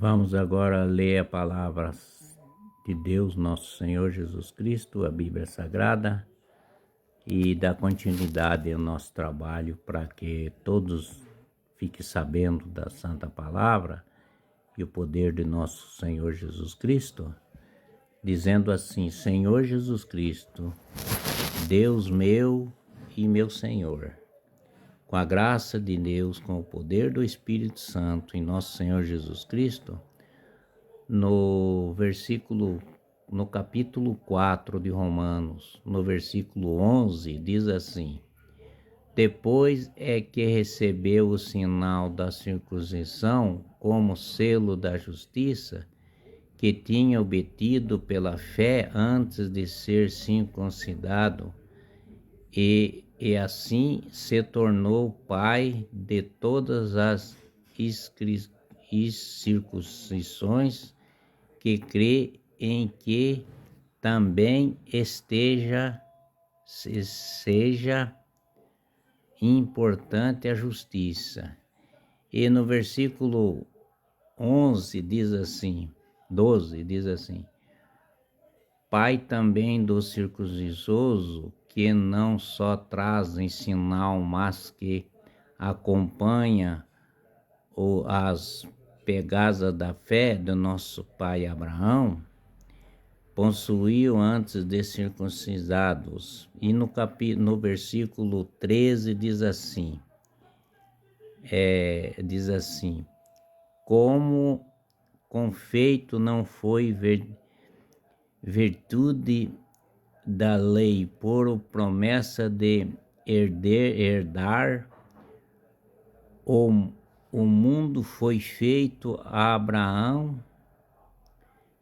Vamos agora ler a palavra de Deus, nosso Senhor Jesus Cristo, a Bíblia Sagrada, e dar continuidade ao nosso trabalho para que todos fiquem sabendo da Santa Palavra e o poder de nosso Senhor Jesus Cristo, dizendo assim: Senhor Jesus Cristo, Deus meu e meu Senhor, com a graça de Deus, com o poder do Espírito Santo em nosso Senhor Jesus Cristo, no capítulo 4 de Romanos, no versículo 11, diz assim: depois é que recebeu o sinal da circuncisão como selo da justiça, que tinha obtido pela fé antes de ser circuncidado, e assim se tornou pai de todas as circuncisões, que crê em que também seja importante a justiça. E no versículo 11 diz assim, 12 diz assim: pai também do circuncisoso, que não só trazem sinal, mas que acompanha as pegadas da fé do nosso pai Abraão, possuiu antes de circuncidados. E no versículo 13 diz assim, como com feito não foi virtude da lei, por promessa de herdar, o mundo foi feito a Abraão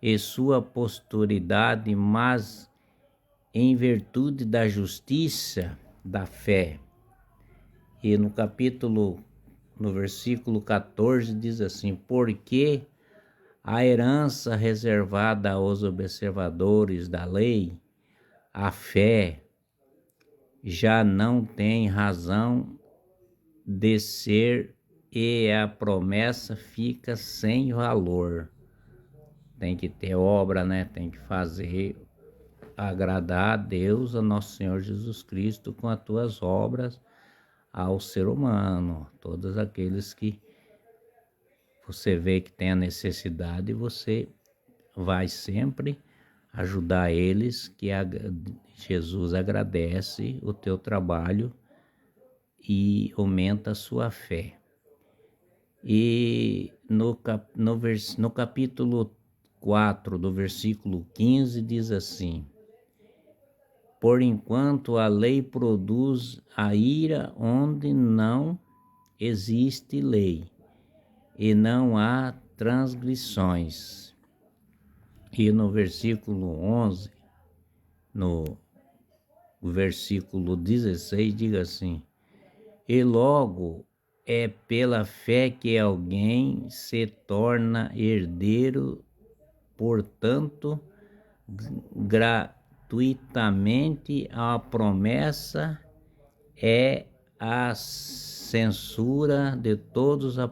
e sua posteridade, mas em virtude da justiça da fé. E no versículo 14 diz assim: porque a herança reservada aos observadores da lei, a fé, já não tem razão de ser, e a promessa fica sem valor. Tem que ter obra, né? Tem que fazer, agradar a Deus, a nosso Senhor Jesus Cristo, com as tuas obras ao ser humano. Todos aqueles que você vê que tem a necessidade, você vai sempre ajudar eles, que Jesus agradece o teu trabalho e aumenta a sua fé. E no capítulo 4, do versículo 15, diz assim: por enquanto a lei produz a ira onde não existe lei, e não há transgressões. E no versículo 11, no versículo 16, diz assim: e logo é pela fé que alguém se torna herdeiro, portanto, gratuitamente a promessa é a censura de todos os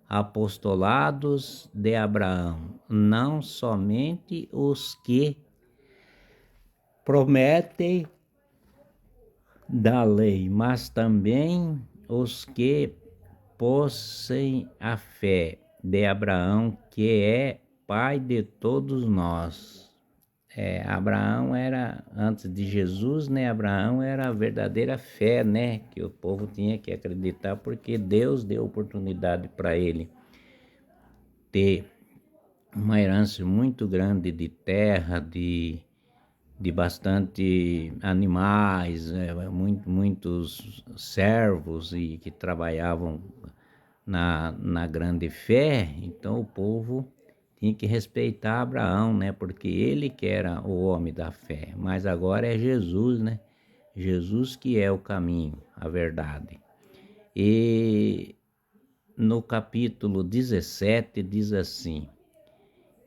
apostolados de Abraão, não somente os que prometem da lei, mas também os que possuem a fé de Abraão, que é pai de todos nós. Abraão era, antes de Jesus, né? Abraão era a verdadeira fé, né? Que o povo tinha que acreditar, porque Deus deu oportunidade para ele ter uma herança muito grande de terra, de bastante animais, muitos servos e que trabalhavam na grande fé. Então o povo tinha que respeitar Abraão, né? Porque ele que era o homem da fé. Mas agora é Jesus, né? Jesus que é o caminho, a verdade. E no capítulo 17 diz assim: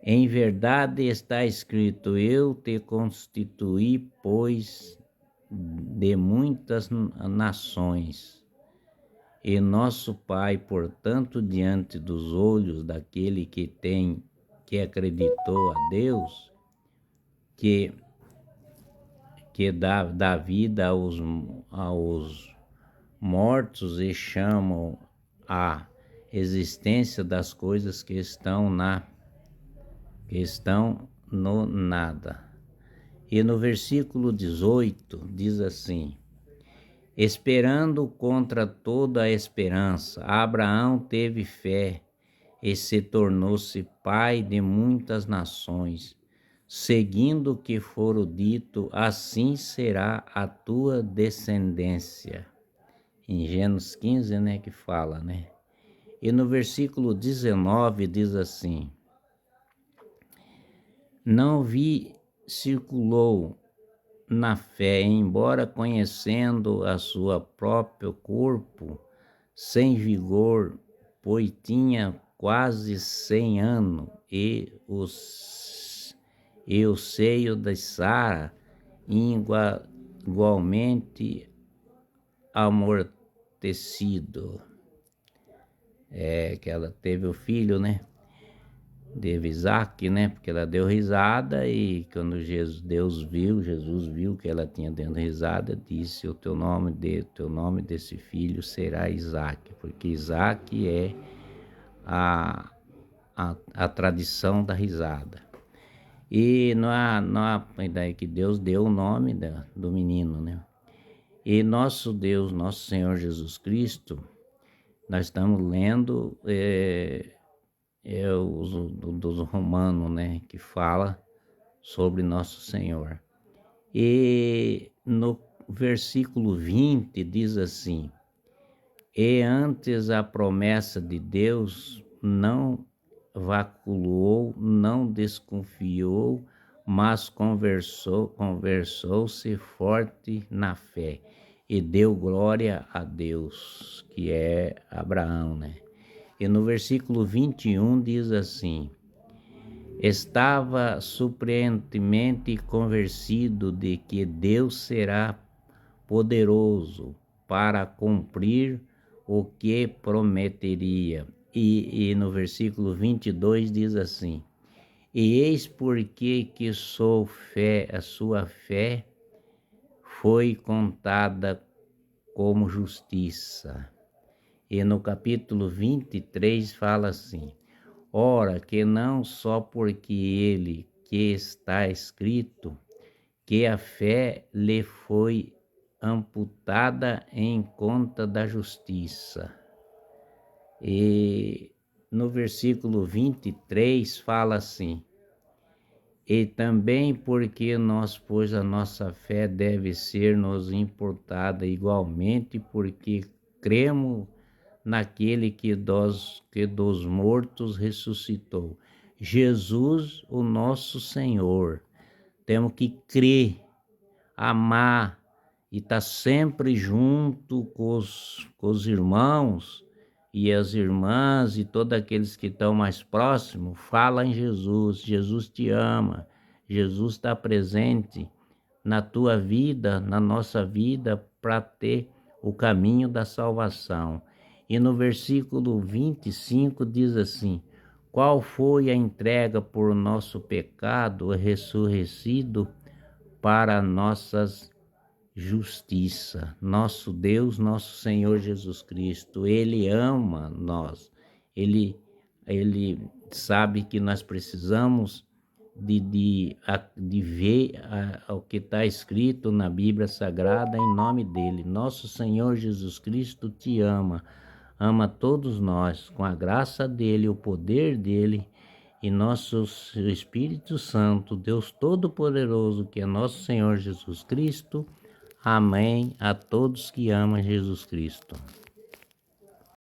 em verdade está escrito, eu te constituí, pois, de muitas nações, E nosso Pai, portanto, diante dos olhos daquele que acreditou a Deus, que dá vida aos mortos e chamam a existência das coisas que estão no nada. E no versículo 18 diz assim: esperando contra toda a esperança, Abraão teve fé e se tornou-se pai de muitas nações, seguindo o que for dito, assim será a tua descendência. Em Gênesis 15, né, que fala, né? E no versículo 19 diz assim: não circulou na fé, embora conhecendo a sua próprio corpo sem vigor, pois tinha quase 100 anos, e o seio de Sara igualmente amortecido. Que ela teve o filho, né? Teve Isaac, né? Porque ela deu risada e quando Jesus viu que ela tinha dado risada, disse: o teu nome desse filho será Isaac, porque Isaac é a tradição da risada. E daí que Deus deu o nome do menino, né? E nosso Deus, nosso Senhor Jesus Cristo, nós estamos lendo dos Romanos, né, que fala sobre nosso Senhor. E no versículo 20 diz assim: e antes a promessa de Deus não vacilou, não desconfiou, mas conversou-se forte na fé e deu glória a Deus, que é Abraão, né? E no versículo 21 diz assim: estava surpreendentemente convencido de que Deus será poderoso para cumprir o que prometeria. E no versículo 22 diz assim: e eis porque que a sua fé foi contada como justiça. E no capítulo 23 fala assim: ora, que não só porque ele que está escrito, que a fé lhe foi amputada em conta da justiça. E no versículo 23 fala assim: e também porque pois a nossa fé deve ser-nos imputada igualmente, porque cremos naquele que dos mortos ressuscitou, Jesus, o nosso Senhor. Temos que crer, amar e estar sempre junto com os irmãos e as irmãs e todos aqueles que estão mais próximos. Fala em Jesus. Jesus te ama. Jesus está presente na tua vida, na nossa vida, para ter o caminho da salvação. E no versículo 25 diz assim: qual foi a entrega por nosso pecado, ressurrecido para nossas justiça. Nosso Deus, nosso Senhor Jesus Cristo, Ele ama nós. Ele sabe que nós precisamos de ver o que está escrito na Bíblia Sagrada em nome dEle. Nosso Senhor Jesus Cristo te ama. Ama todos nós, com a graça dEle, o poder dEle, e nosso Espírito Santo, Deus Todo-Poderoso, que é nosso Senhor Jesus Cristo. Amém a todos que amam Jesus Cristo.